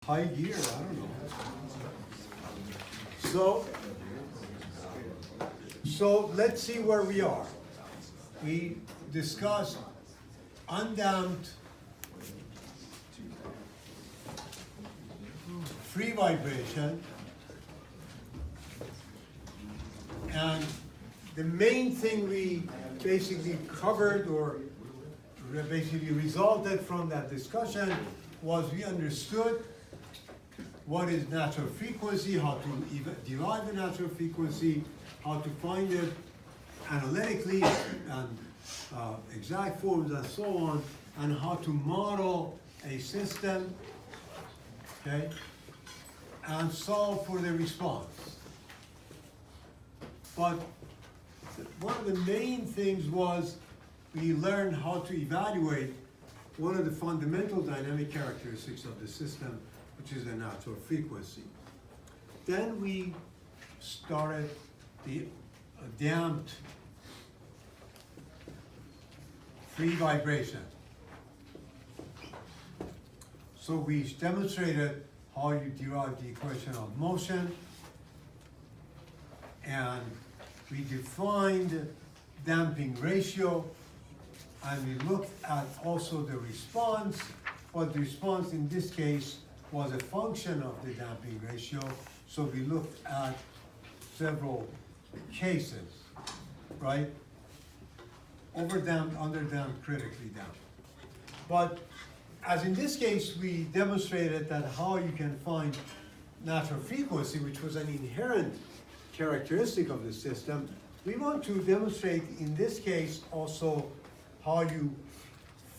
high gear, I don't know. So let's see where we are. We discussed undamped free vibration, and the main thing we basically covered or basically resulted from that discussion was we understood what is natural frequency, how to derive the natural frequency, how to find it analytically and exact forms and so on, and how to model a system, okay, and solve for the response. But one of the main things was we learned how to evaluate one of the fundamental dynamic characteristics of the system, which is the natural frequency. Then we started the damped free vibration. So we demonstrated how you derive the equation of motion, and we defined damping ratio, and we looked at also the response, but the response in this case was a function of the damping ratio, so we looked at several cases, right? Overdamped, underdamped, critically damped. But as in this case, we demonstrated that how you can find natural frequency, which was an inherent characteristic of the system, we want to demonstrate in this case also how you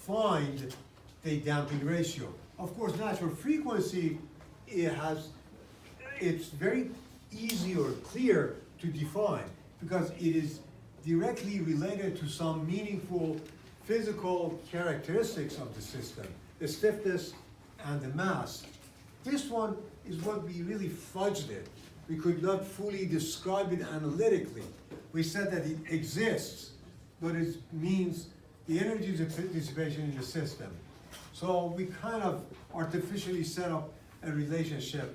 find the damping ratio. Of course, natural frequency, it's very easy or clear to define because it is directly related to some meaningful physical characteristics of the system, the stiffness and the mass. This one is what we really fudged it. We could not fully describe it analytically. We said that it exists, but it means the energy dissipation in the system. So we kind of artificially set up a relationship,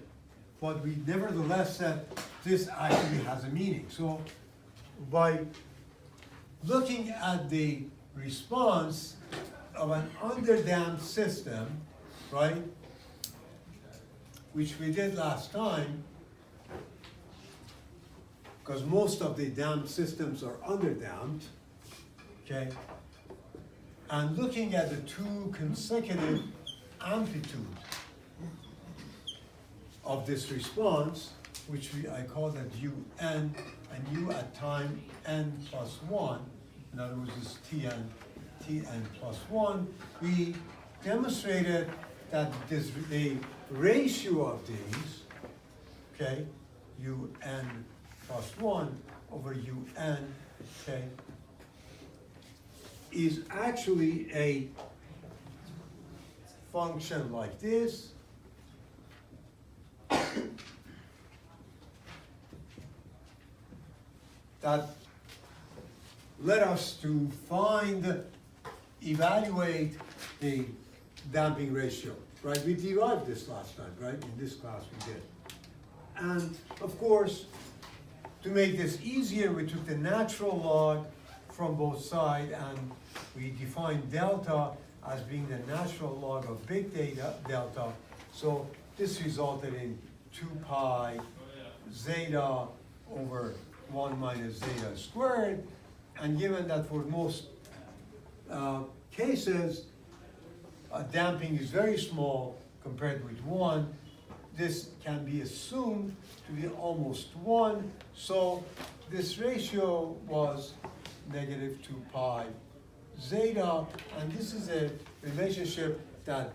but we nevertheless said this actually has a meaning. So by looking at the response of an underdamped system, right, which we did last time, because most of the damped systems are underdamped, okay, and looking at the two consecutive amplitudes of this response, which I call that un, and u at time n plus 1, in other words, is tn plus 1, we demonstrated that the ratio of these, okay, un plus 1 over un, okay, is actually a function like this, that led us to evaluate the damping ratio, right? We derived this last time, right? In this class we did. And of course, to make this easier, we took the natural log from both sides and we defined delta as being the natural log of big delta. So this resulted in 2 pi zeta over 1 minus zeta squared. And given that for most cases, damping is very small compared with 1, this can be assumed to be almost 1. So this ratio was negative 2 pi zeta, and this is a relationship that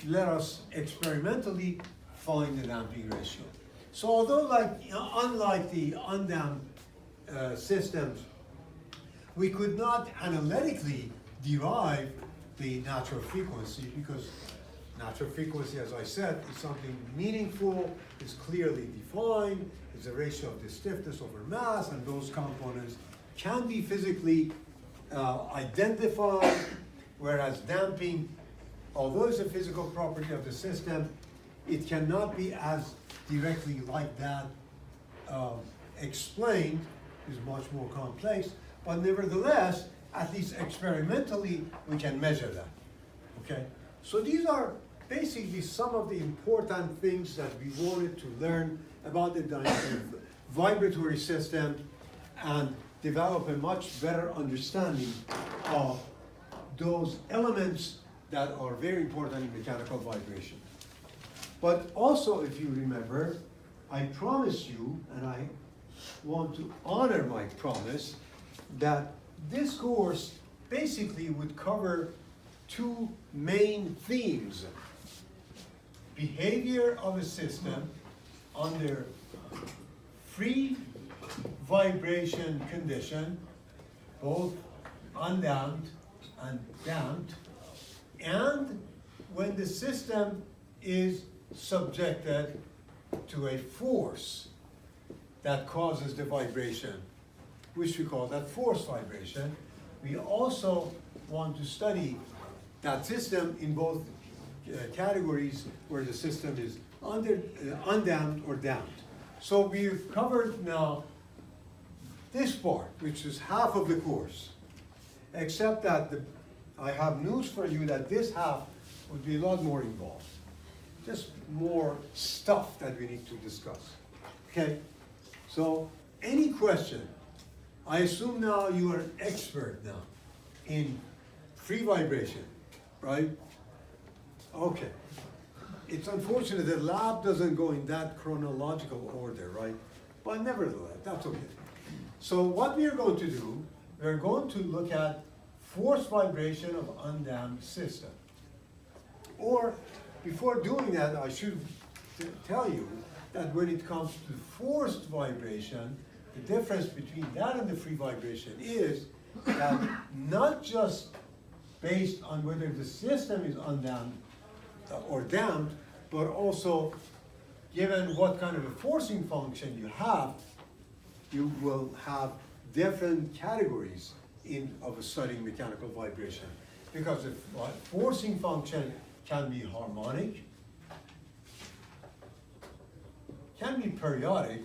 let us experimentally find the damping ratio. So although unlike the undamped systems, we could not analytically derive the natural frequency because natural frequency, as I said, is something meaningful, is clearly defined, is a ratio of the stiffness over mass, and those components can be physically identified, whereas damping, although it's a physical property of the system, it cannot be as directly like that explained, is much more complex, but nevertheless, at least experimentally, we can measure that, okay? So these are basically some of the important things that we wanted to learn about the vibratory system and develop a much better understanding of those elements that are very important in mechanical vibration. But also, if you remember, I promised you, and I want to honor my promise, that this course basically would cover two main themes: behavior of a system under free vibration condition, both undamped and damped, and when the system is subjected to a force that causes the vibration, which we call that force vibration. We also want to study that system in both categories where the system is undamped or damped. So we've covered now this part, which is half of the course, except that I have news for you that this half would be a lot more involved. Just more stuff that we need to discuss. Okay? So, any question? I assume now you are an expert now in free vibration, right? Okay. It's unfortunate that lab doesn't go in that chronological order, right? But nevertheless, that's okay. So what we are going to do, we're going to look at force vibration of undamped system. Or, before doing that, I should tell you that when it comes to forced vibration, the difference between that and the free vibration is that not just based on whether the system is undamped or damped, but also given what kind of a forcing function you have, you will have different categories of studying mechanical vibration. Because the forcing function can be harmonic, can be periodic,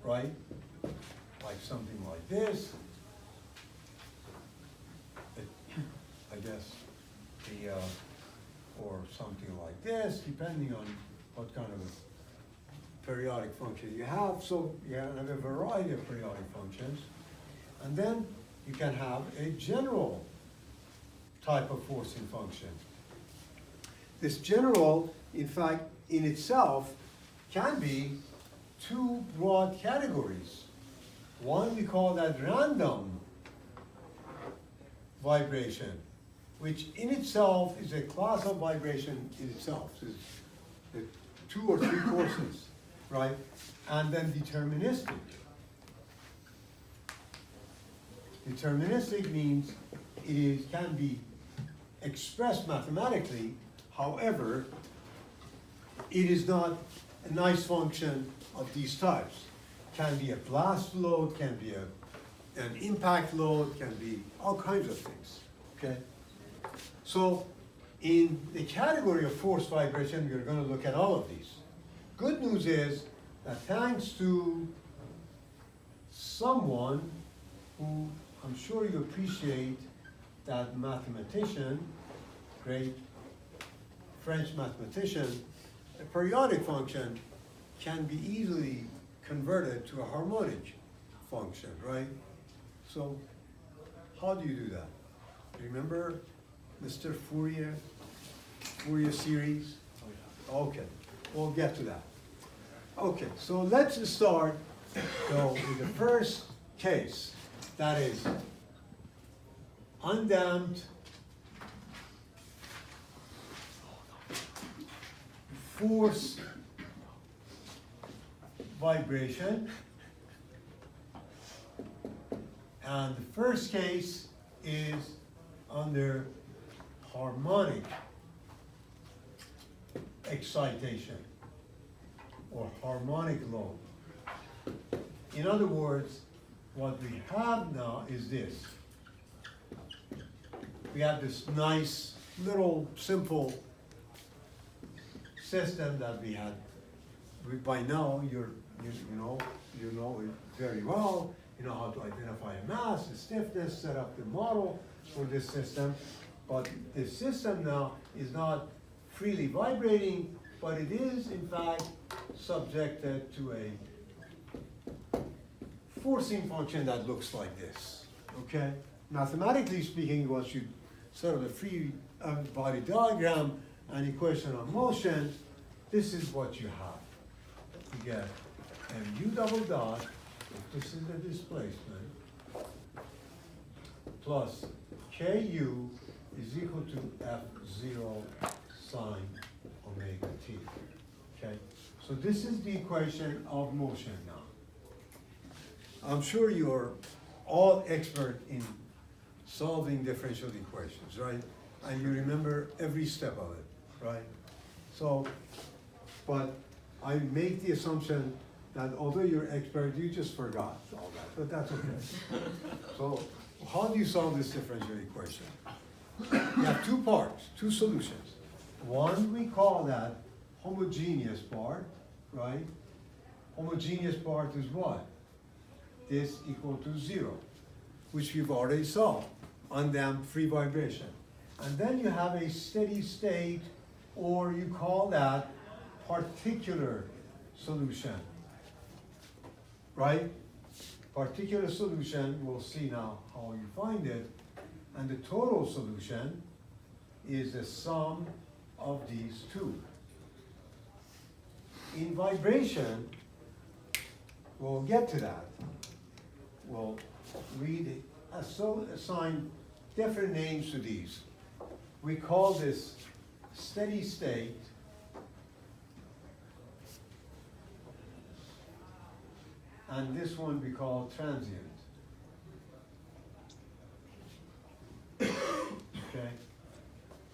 right? Like something like this. I guess or something like this, depending on what kind of a periodic function you have. So you have a variety of periodic functions. And then you can have a general type of forcing function. This general, in fact, in itself, can be two broad categories. One, we call that random vibration, which in itself is a class of vibration in itself. It's two or three courses, right? And then deterministic. Deterministic means it can be expressed mathematically, however, it is not a nice function of these types. Can be a blast load, can be an impact load, can be all kinds of things, okay? So in the category of force vibration, we're going to look at all of these. Good news is that thanks to someone who I'm sure you appreciate, that mathematician, great French mathematician, a periodic function can be easily converted to a harmonic function, right? So how do you do that? Remember Mr. Fourier series? Okay, we'll get to that. Okay, so let's start with the first case. That is undamped force vibration. And the first case is under harmonic excitation or harmonic load. In other words, what we have now is this. We have this nice little simple system that we had. By now, you know it very well. You know how to identify a mass, the stiffness, set up the model for this system. But this system now is not freely vibrating, but it is in fact subjected to a forcing function that looks like this. Okay? Mathematically speaking, once you sort of a free body diagram and equation of motion, this is what you have. You get mu double dot, if this is the displacement, plus ku is equal to f0 sine omega t. Okay? So this is the equation of motion now. I'm sure you're all expert in solving differential equations, right? And you remember every step of it, right? So, but I make the assumption that although you're expert, you just forgot all that, but that's okay. So, how do you solve this differential equation? You have two parts, two solutions. One, we call that homogeneous part, right? Homogeneous part is what? This equal to 0, which we've already solved, undamped free vibration. And then you have a steady state, or you call that particular solution, right? Particular solution, we'll see now how you find it. And the total solution is the sum of these two. In vibration, we'll get to that. We'll assign different names to these. We call this steady state, and this one we call transient. Okay?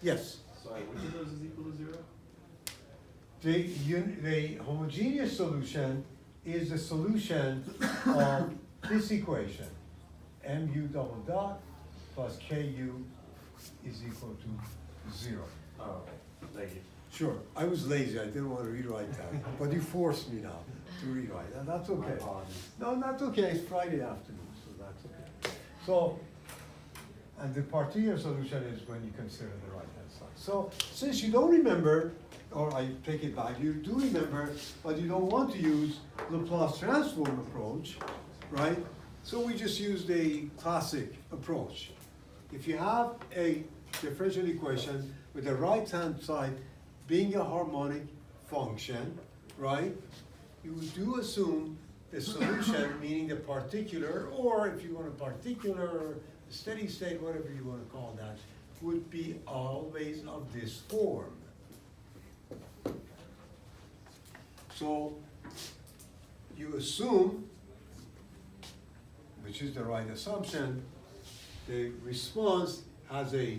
Yes? Sorry, which of those is equal to 0? The homogeneous solution is the solution of this equation. Mu double dot plus Ku is equal to 0. Oh, okay. Thank you. Sure, I was lazy, I didn't want to rewrite that, but you forced me now to rewrite, and that's okay. No, that's okay, it's Friday afternoon, so that's okay. So, and the particular solution is when you consider the right-hand side. So, since you don't remember, or I take it back, you do remember, but you don't want to use Laplace transform approach, right? So we just use the classic approach. If you have a differential equation with the right-hand side being a harmonic function, right? You do assume the solution, meaning the particular, or if you want a particular, steady state, whatever you want to call that, would be always of this form. So you assume, which is the right assumption, the response has a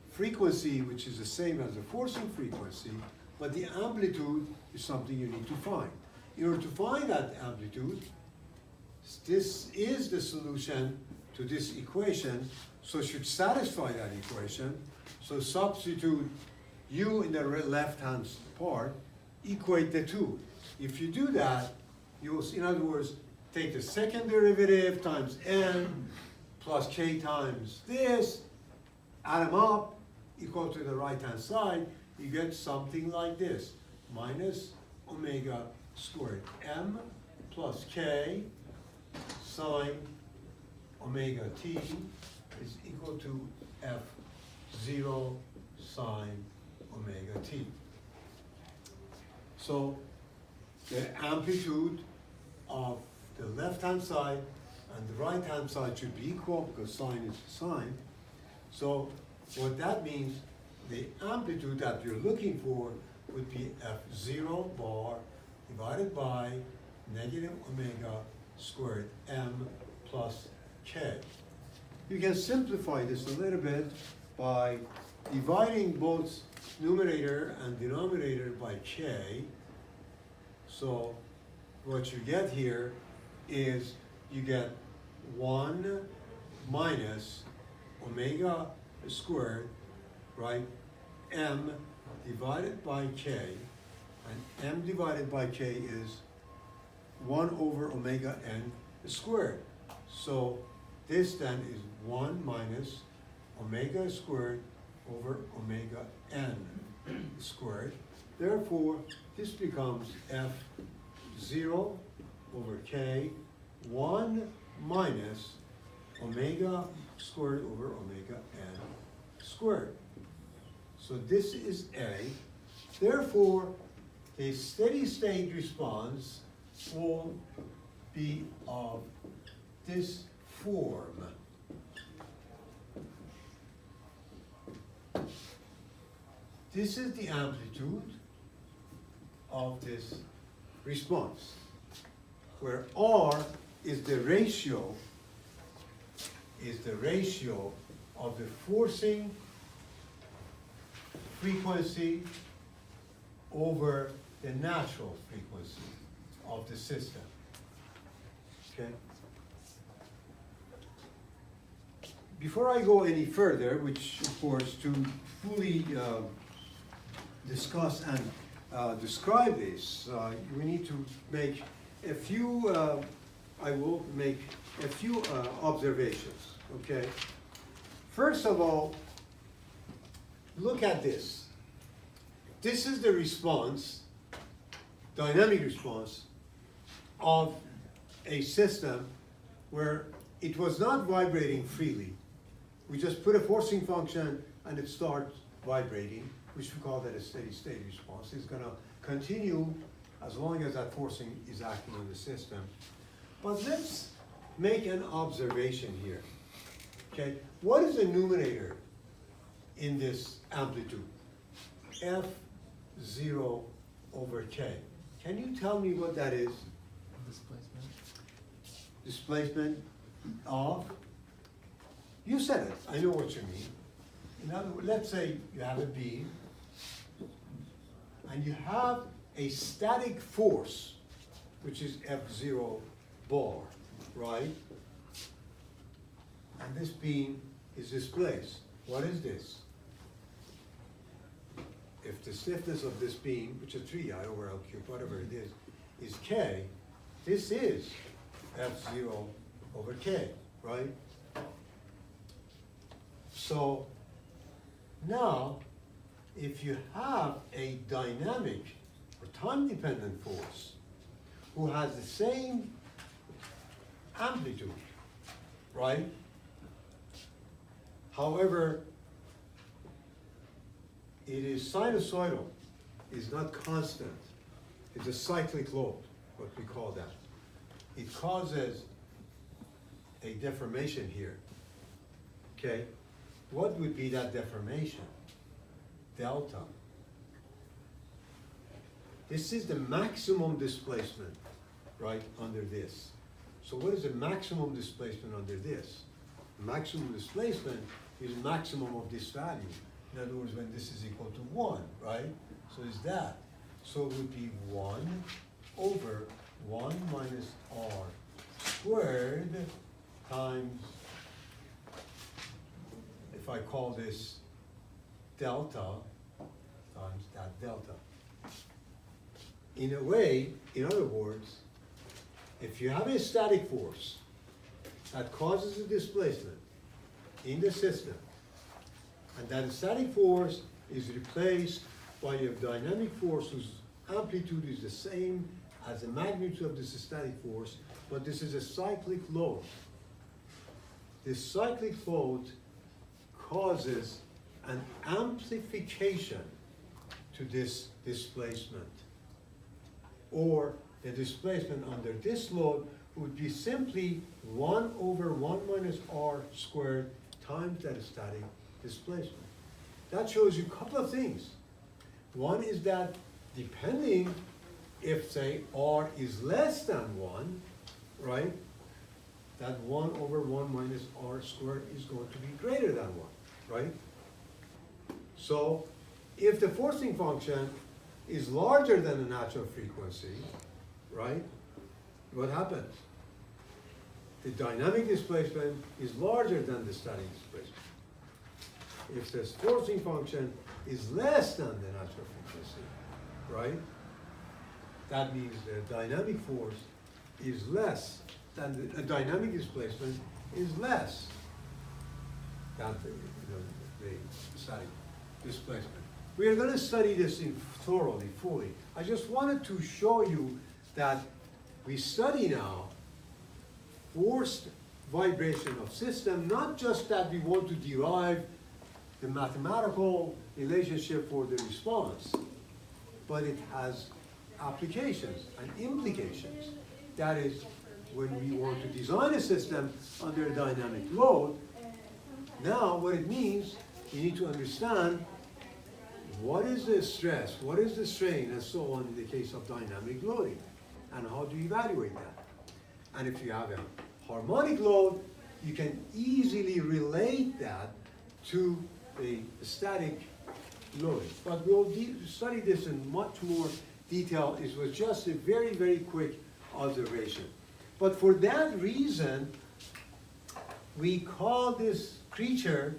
frequency which is the same as the forcing frequency, but the amplitude is something you need to find. In order to find that amplitude, this is the solution to this equation, so it should satisfy that equation. So substitute u in the left-hand part, equate the two. If you do that, you will, in other words, take the second derivative times n plus k times this, add them up, equal to the right-hand side, you get something like this, minus omega squared m plus k sine omega t is equal to f0 sine omega t. So the amplitude of the left-hand side and the right-hand side should be equal because sine is sine. So what that means, the amplitude that you're looking for would be f0 bar divided by negative omega squared m plus k. You can simplify this a little bit by dividing both numerator and denominator by k. So what you get here is you get 1 minus omega squared, right, m divided by k, and m divided by k is 1 over omega n squared. So this then is 1 minus omega squared over omega n squared. Therefore, this becomes f0 over k, 1 minus omega squared over omega n squared. So this is A. Therefore, a steady state response will be of this form. This is the amplitude of this response, where R is the ratio of the forcing frequency over the natural frequency of the system. Okay? Before I go any further, which of course to fully discuss and describe this, we need to make a few, I will make a few observations, okay? First of all, look at this. This is the response, dynamic response, of a system where it was not vibrating freely. We just put a forcing function and it starts vibrating, which we call that a steady state response. It's gonna continue as long as that forcing is acting on the system. But let's make an observation here, okay? What is the numerator in this amplitude? F0 over K. Can you tell me what that is? Displacement. Displacement of? You said it, I know what you mean. In other words, let's say you have a beam and you have a static force, which is F0 bar, right? And this beam is displaced. What is this? If the stiffness of this beam, which is 3I over L cubed, whatever it is K, this is F0 over K, right? So now, if you have a dynamic or time-dependent force who has the same amplitude, right? However, it is sinusoidal, it's not constant. It's a cyclic load, what we call that. It causes a deformation here, okay? What would be that deformation? Delta. This is the maximum displacement, right, under this. So what is the maximum displacement under this? Maximum displacement is maximum of this value. In other words, when this is equal to 1, right? So is that. So it would be 1 over 1 minus R squared times, if I call this delta, times that delta. In a way, in other words, if you have a static force that causes a displacement in the system, and that static force is replaced by a dynamic force whose amplitude is the same as the magnitude of this static force, but this is a cyclic load. This cyclic load causes an amplification to this displacement. Or the displacement under this load would be simply 1 over 1 minus R squared times that static displacement. That shows you a couple of things. One is that depending if, say, R is less than 1, right, that 1 over 1 minus R squared is going to be greater than 1, right? So if the forcing function is larger than the natural frequency, right, what happens? The dynamic displacement is larger than the static displacement. If this forcing function is less than the natural frequency, right? That means the dynamic force is less than the dynamic displacement is less than the static displacement. We are going to study this thoroughly, fully. I just wanted to show you that we study now forced vibration of system, not just that we want to derive the mathematical relationship for the response, but it has applications and implications. That is, when we want to design a system under a dynamic load, now what it means, you need to understand what is the stress, what is the strain, and so on in the case of dynamic loading, and how do you evaluate that. And if you have a harmonic load, you can easily relate that to a static loading. But we'll study this in much more detail. It was just a very, very quick observation. But for that reason, we call this creature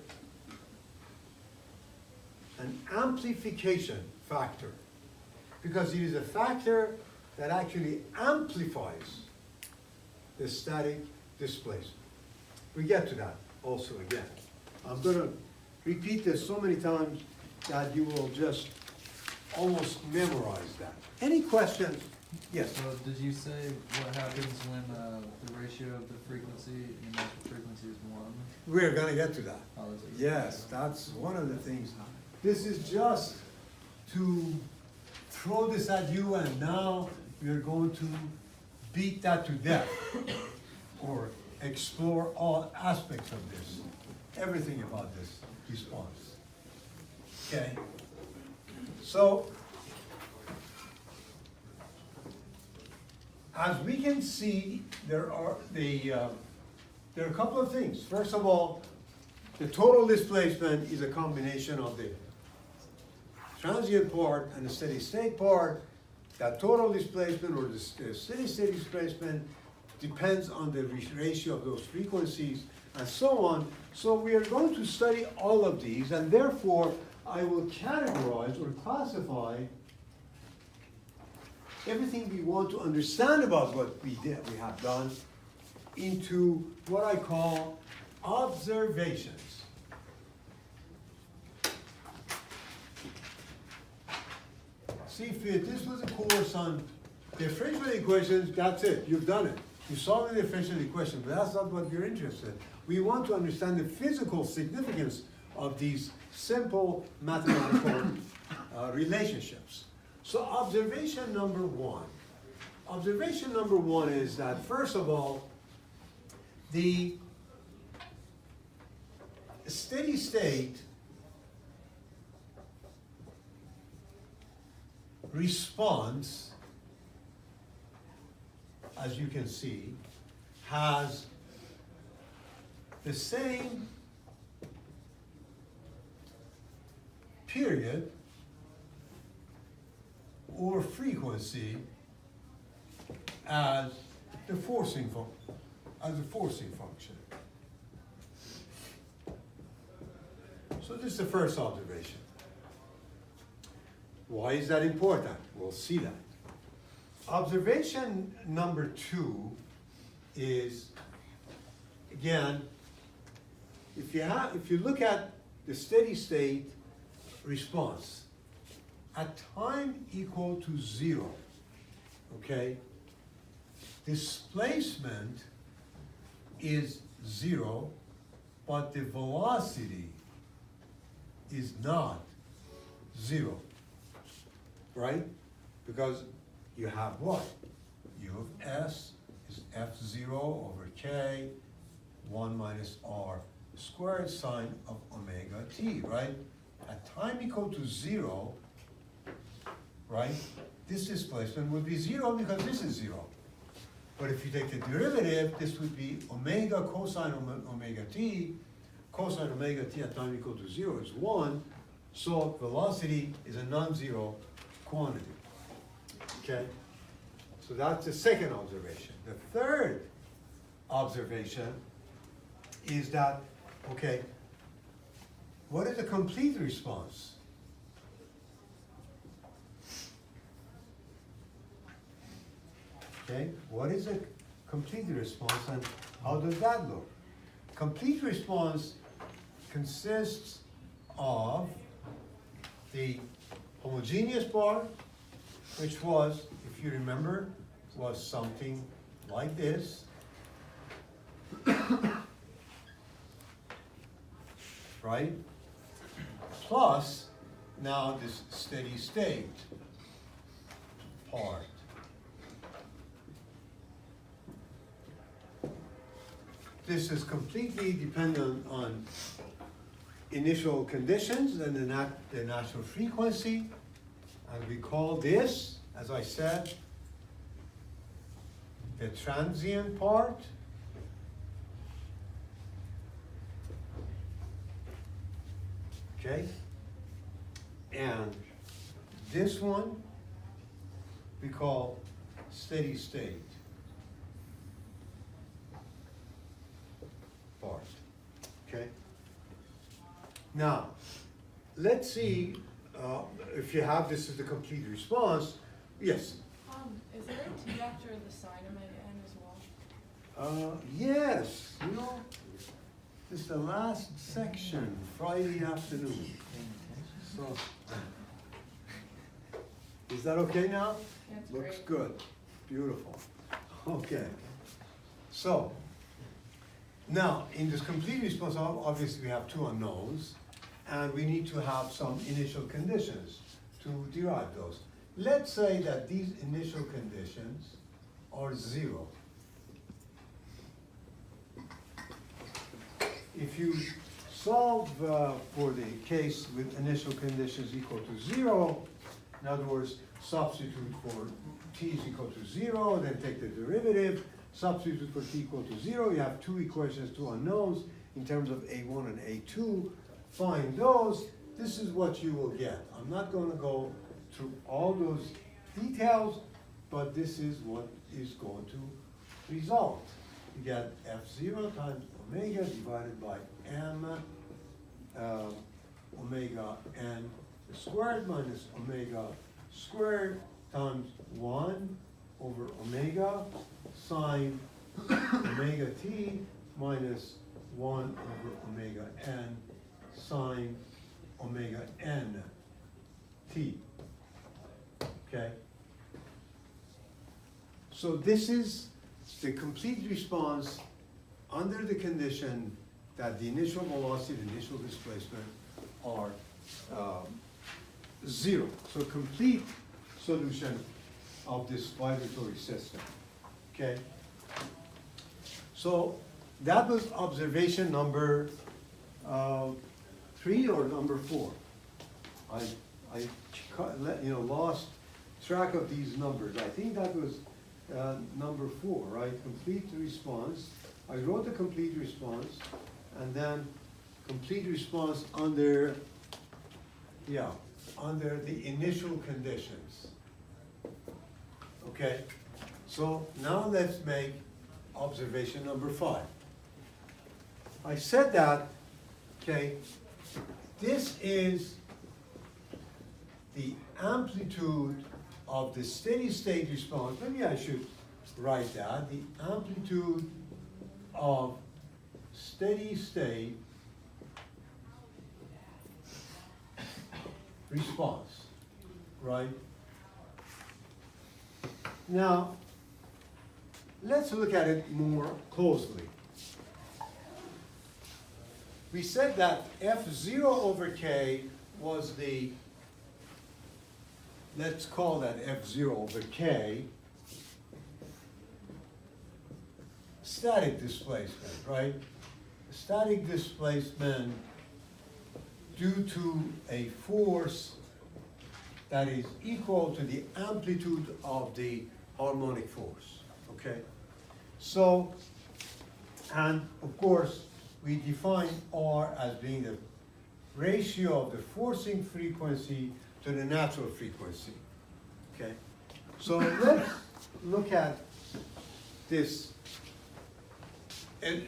an amplification factor, because it is a factor that actually amplifies the static displacement. We get to that also again. I'm going to repeat this so many times that you will just almost memorize that. Any questions? Yes. So did you say what happens when the ratio of the frequency and natural frequency is 1? We're going to get to that. Oh, is it? Yes, that's one of the things. This is just to throw this at you, and now we're going to beat that to death or explore all aspects of this, everything about this response. Okay? So, as we can see, there are a couple of things. First of all, the total displacement is a combination of the transient part and the steady state part. That total displacement or the steady state displacement depends on the ratio of those frequencies and so on. So we are going to study all of these, and therefore I will categorize or classify everything we want to understand about what we have done into what I call observations. See, if this was a course on differential equations, that's it, you've done it. You solve the differential equation, but that's not what you're interested in. We want to understand the physical significance of these simple mathematical relationships. So observation number one. Observation number one is that, first of all, the steady state response, as you can see, has the same period or frequency as the forcing function. So this is the first observation. Why is that important? We'll see that. Observation number two is, again, if you look at the steady state response at time equal to 0, okay, displacement is 0, but the velocity is not 0, right? Because you have what? U of S is F0 over K, 1 minus R squared sine of omega t, right? At time equal to 0, right, this displacement would be 0 because this is 0. But if you take the derivative, this would be omega cosine omega t. Cosine omega t at time equal to 0 is 1. So velocity is a non-zero quantity. Okay? So that's the second observation. The third observation is that, okay, what is the complete response? Okay, what is a complete response and how does that look? Complete response consists of the homogeneous part, which was, if you remember, was something like this. Right? Plus, now this steady state part. This is completely dependent on initial conditions and the natural frequency. And we call this, as I said, the transient part. Okay? And this one we call steady state part. Okay? Now, let's see if you have this as the complete response. Yes? Is there a T after the sign of my N as well? Yes, you know, this is the last section, Friday afternoon. So, is that okay now? That's Looks great. good, beautiful. Okay, so, now, in this complete response, obviously we have two unknowns, and we need to have some initial conditions to derive those. Let's say that these initial conditions are 0. If you solve for the case with initial conditions equal to 0, in other words, substitute for t is equal to 0, then take the derivative, substitute for t equal to 0, you have two equations, two unknowns in terms of a1 and a2, find those, this is what you will get. I'm not going to go through all those details, but this is what is going to result. You get f0 times omega divided by m omega n squared minus omega squared times 1 over omega sine omega t minus 1 over omega n sine omega n t. Okay? So this is the complete response under the condition that the initial velocity and initial displacement are 0. So complete solution of this vibratory system. Okay? So that was observation number 3 or number 4. I lost track of these numbers. I think that was number 4, right? Complete response. I wrote the complete response, and then complete response under the initial conditions. Okay? So now let's make observation number 5. I said that, okay, this is the amplitude of the steady state response. Maybe I should write that. The amplitude of steady state response, right? Now, let's look at it more closely. We said that f0 over k was the, let's call that f0 over k, static displacement, right? Static displacement due to a force that is equal to the amplitude of the harmonic force, okay? So, and of course, we define R as being the ratio of the forcing frequency to the natural frequency, okay? So let's look at this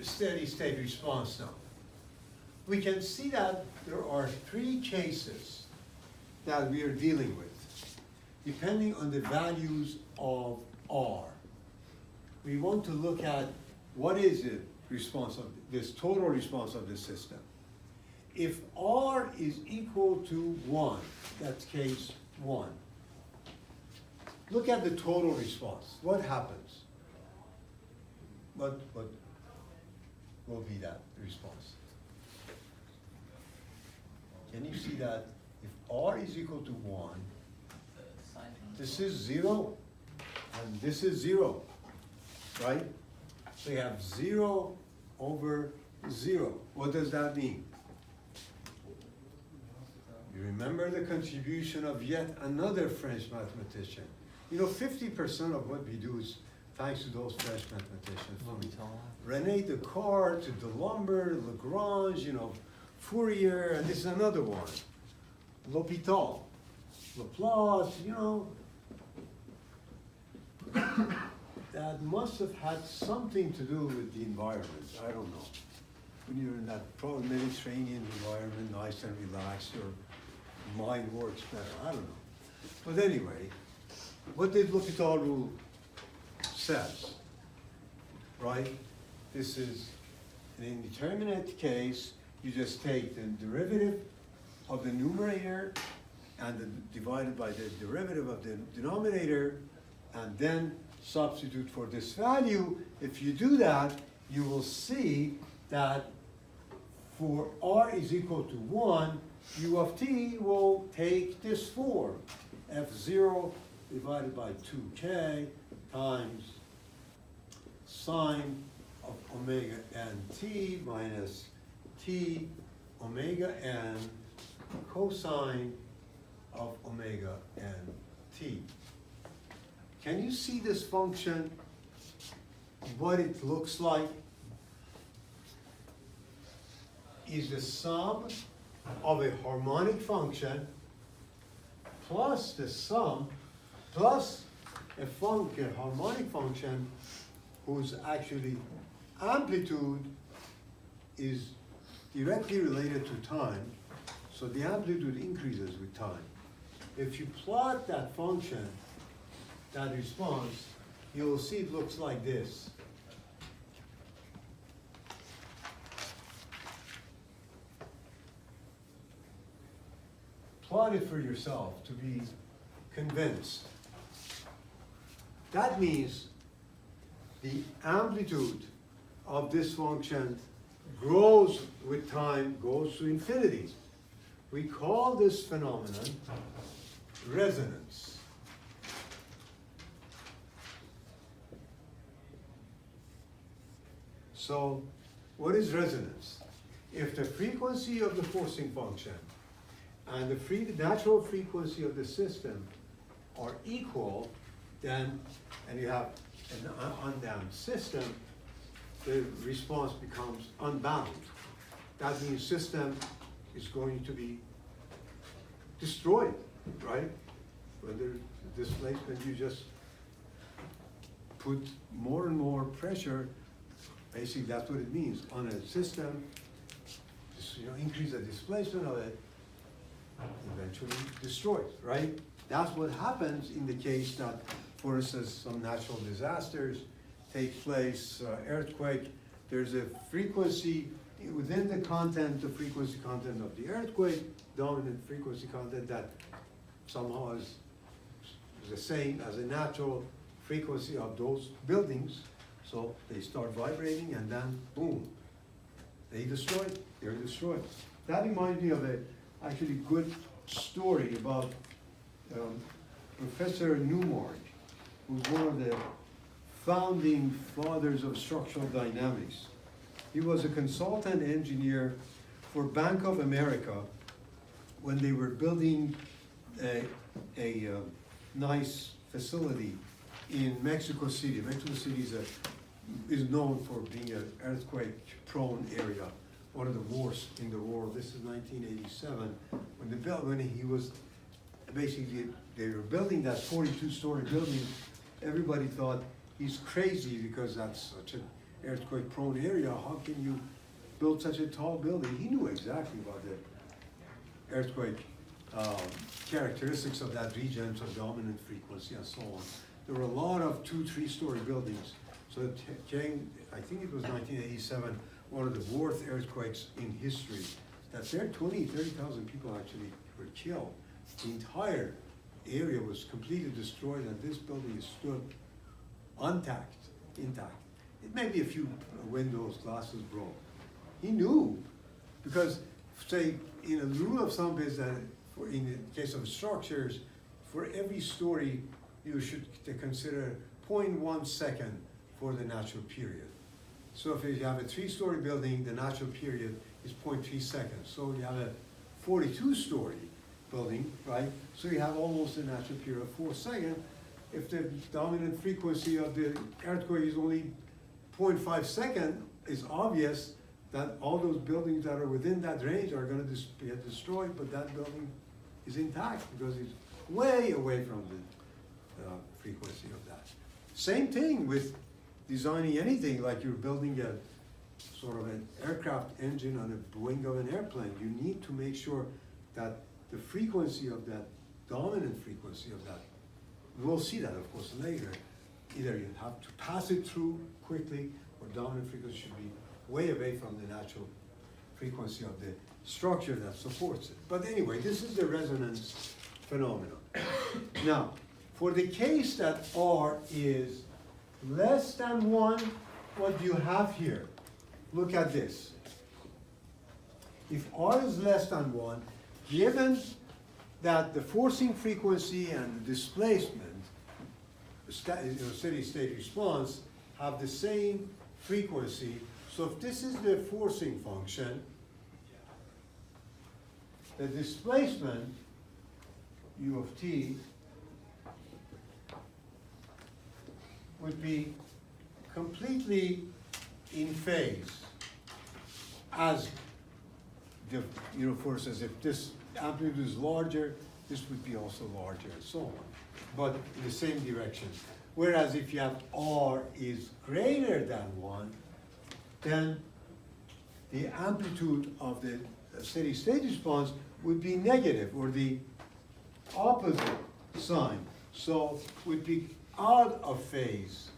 steady state response now. We can see that there are 3 cases that we are dealing with, depending on the values of R. we want to look at what is the response of this total response of the system. If R is equal to 1, that's case 1. Look at the total response. What happens? What will be that response? Can you see that if R is equal to 1, this is 0, and this is 0, right? So you have 0 over 0. What does that mean? You remember the contribution of yet another French mathematician. You know, 50% of what we do is thanks to those French mathematicians. From René Descartes to D'Alembert, Lagrange, you know, Fourier, and this is another one. L'Hopital, Laplace, you know. That must have had something to do with the environment. I don't know. When you're in that probably Mediterranean environment, nice and relaxed, your mind works better. I don't know. But anyway, what the L'Hopital rule says, right? This is an indeterminate case. You just take the derivative of the numerator and divided by the derivative of the denominator, and then substitute for this value. If you do that, you will see that for R is equal to 1, U of t will take this form. F0 divided by 2k times sine of omega n t minus t omega n cosine of omega n t. Can you see this function, what it looks like? Is the sum of a harmonic function plus the sum plus a harmonic function whose actually amplitude is directly related to time, so the amplitude increases with time. If you plot that function, that response, you will see it looks like this. Plot it for yourself to be convinced. That means the amplitude of this function grows with time, goes to infinity. We call this phenomenon resonance. So, what is resonance? If the frequency of the forcing function and the natural frequency of the system are equal, then, and you have an undamped system, the response becomes unbound. That means system is going to be destroyed, right? When there's displacement, you just put more and more pressure. Basically, that's what it means on a system. Just, increase the displacement of it, eventually destroyed, right? That's what happens in the case that, for instance, some natural disasters take place, earthquake. There's a frequency within the content, the frequency content of the earthquake, dominant frequency content that somehow is the same as a natural frequency of those buildings. So they start vibrating, and then boom, they're destroyed. That reminds me of a actually good story about Professor Noori, who's one of the founding fathers of structural dynamics. He was a consultant engineer for Bank of America when they were building a nice facility in Mexico City. Mexico City is known for being an earthquake-prone area, one of the worst in the world. This is 1987 when he was basically, they were building that 42-story building. Everybody thought he's crazy because that's such an earthquake-prone area. How can you build such a tall building? He knew exactly about the earthquake characteristics of that region, so dominant frequency and so on. There were a lot of 2-3-story buildings So I think it was 1987, one of the worst earthquakes in history, that there 30,000 people actually were killed. The entire area was completely destroyed, and this building stood intact. It may be a few windows, glasses broke. He knew, because say in a rule of thumb is that in the case of structures, for every story you should consider 0.1 second for the natural period. So if you have a 3-story building, the natural period is 0.3 seconds. So you have a 42-story building, right? So you have almost a natural period of 4 seconds. If the dominant frequency of the earthquake is only 0.5 seconds, it's obvious that all those buildings that are within that range are going to get destroyed, but that building is intact because it's way away from the frequency of that. Same thing with designing anything, like you're building a sort of an aircraft engine on a wing of an airplane. You need to make sure that the frequency of that, dominant frequency of that, we'll see that of course later, either you have to pass it through quickly, or dominant frequency should be way away from the natural frequency of the structure that supports it. But anyway, this is the resonance phenomenon. Now, for the case that R is less than 1, what do you have here? Look at this. If R is less than 1, given that the forcing frequency and the displacement, steady state response, have the same frequency. So if this is the forcing function, the displacement, u of t, would be completely in phase as the, for instance, if this amplitude is larger, this would be also larger and so on, but in the same direction. Whereas if you have R is greater than 1, then the amplitude of the steady state response would be negative, or the opposite sign. So would be out of phase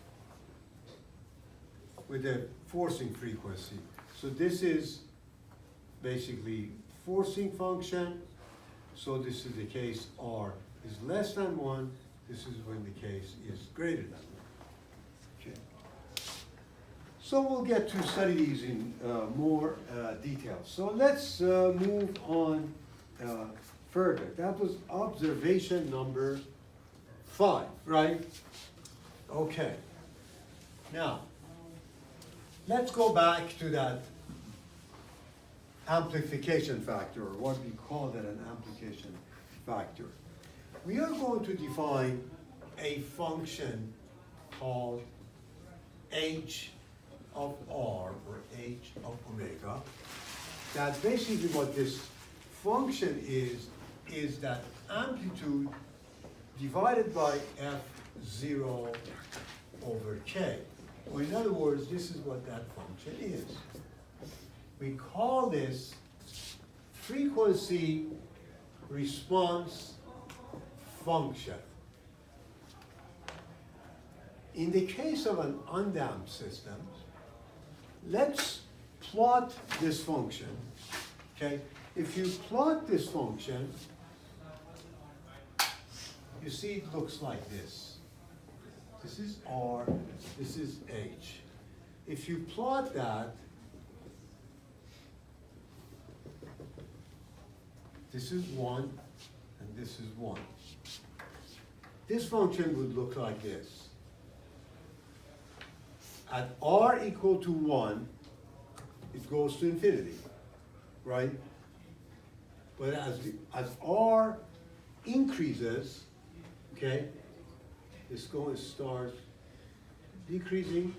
with the forcing frequency. So this is basically forcing function. So this is the case R is less than 1. This is when the case is greater than 1. Okay. So we'll get to study these in more detail. So let's move on further. That was observation number 5, right? Okay. Now, let's go back to that amplification factor, or what we call that an amplification factor. We are going to define a function called h of r, or h of omega. That's basically what this function is that amplitude divided by f0 over k. Or in other words, this is what that function is. We call this frequency response function. In the case of an undamped system, let's plot this function, okay? If you plot this function, you see it looks like this. This is R, this is H. If you plot that, this is 1, and this is 1. This function would look like this. At R equal to 1, it goes to infinity, right? But as R increases, okay, it's going to start decreasing.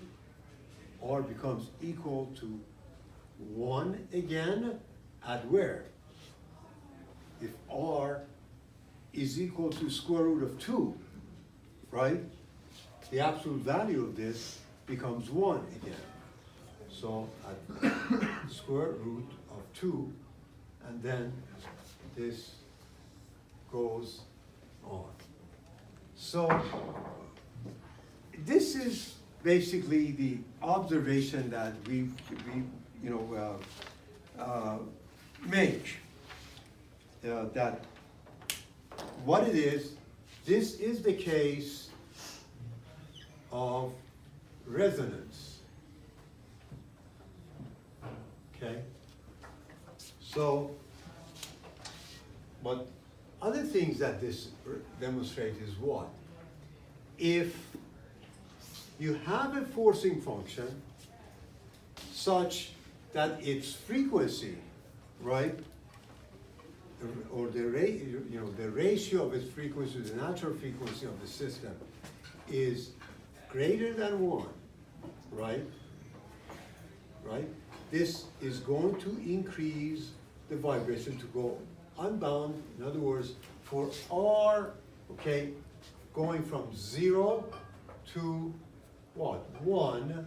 R becomes equal to 1 again, at where? If R is equal to square root of 2, right? The absolute value of this becomes 1 again. So at square root of 2, and then this goes on. So this is basically the observation that we make, that what it is, this is the case of resonance. Okay? So, but other things that this demonstrates is what? If you have a forcing function such that its frequency, right, or the ratio of its frequency to the natural frequency of the system is greater than 1, right? Right? This is going to increase the vibration to go unbound. In other words, for R, okay, going from 0 to what? 1,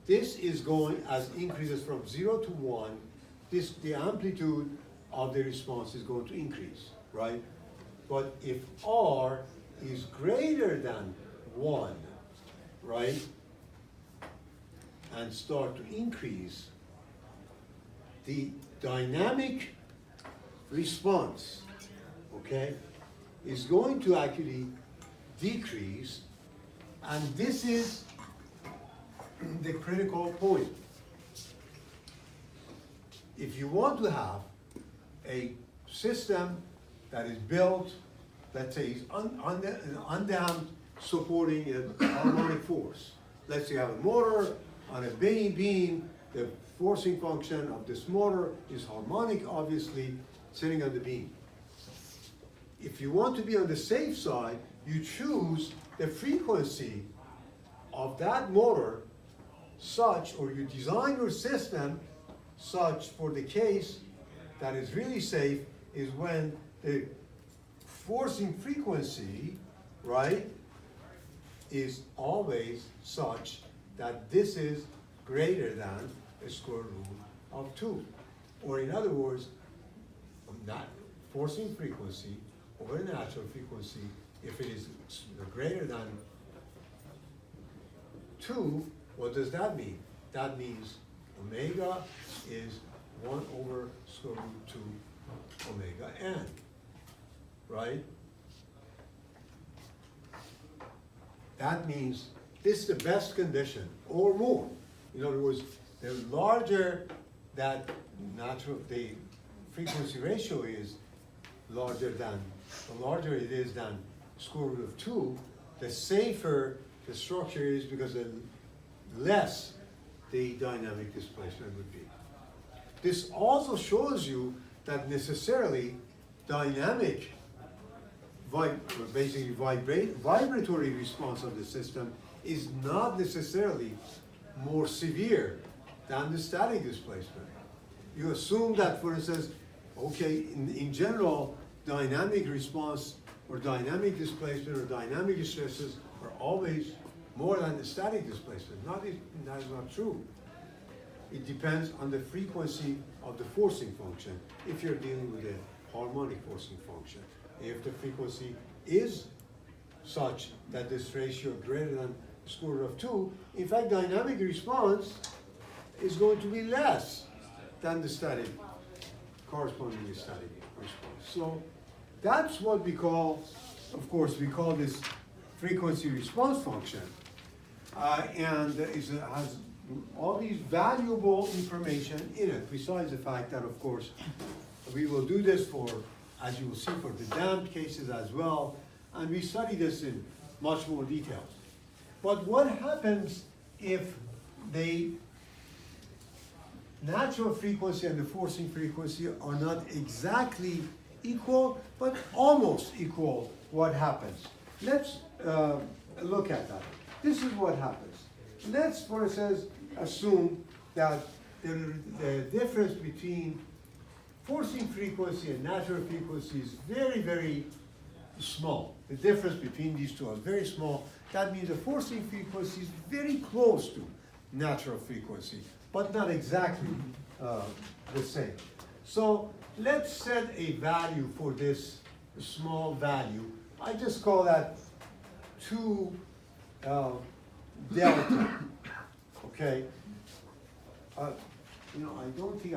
this is going, as increases from 0 to 1, the amplitude of the response is going to increase, right? But if R is greater than 1, right, and start to increase, the dynamic response, okay, is going to actually decrease, and this is the critical point. If you want to have a system that is built, let's say, is undamped, supporting a harmonic force. Let's say you have a motor on a beam, the forcing function of this motor is harmonic, obviously, sitting on the beam. If you want to be on the safe side, you choose the frequency of that motor such, or you design your system such for the case that is really safe is when the forcing frequency, right, is always such that this is greater than a square root of 2. Or in other words, that forcing frequency over the natural frequency, if it is greater than 2, what does that mean? That means omega is 1 over square root 2 omega n, right? That means this is the best condition, or more. In other words, the larger that the frequency ratio is, the larger it is than square root of 2, the safer the structure is, because the less the dynamic displacement would be. This also shows you that necessarily dynamic, basically vibratory response of the system is not necessarily more severe than the static displacement. You assume that, for instance, okay, in general, dynamic response or dynamic displacement or dynamic stresses are always more than the static displacement. That is not true. It depends on the frequency of the forcing function if you're dealing with a harmonic forcing function. If the frequency is such that this ratio greater than square root of 2, in fact, dynamic response is going to be less than the static, correspondingly static response. So that's what we call, of course, we call this frequency response function. And it has all these valuable information in it, besides the fact that, of course, we will do this for, as you will see, for the damped cases as well, and we study this in much more detail. But what happens if the natural frequency and the forcing frequency are not exactly equal, but almost equal? What happens? Let's look at that. This is what happens. Let's, for instance, assume that the difference between forcing frequency and natural frequency is very, very small. The difference between these two is very small. That means the forcing frequency is very close to natural frequency, but not exactly the same. So let's set a value for this small value. I just call that 2 delta, okay? You know, I don't think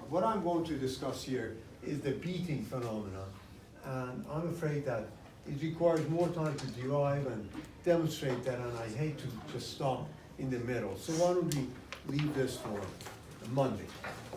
what I'm going to discuss here is the beating phenomenon. And I'm afraid that it requires more time to derive and demonstrate that, and I hate to just stop in the middle. So why don't we leave this for Monday?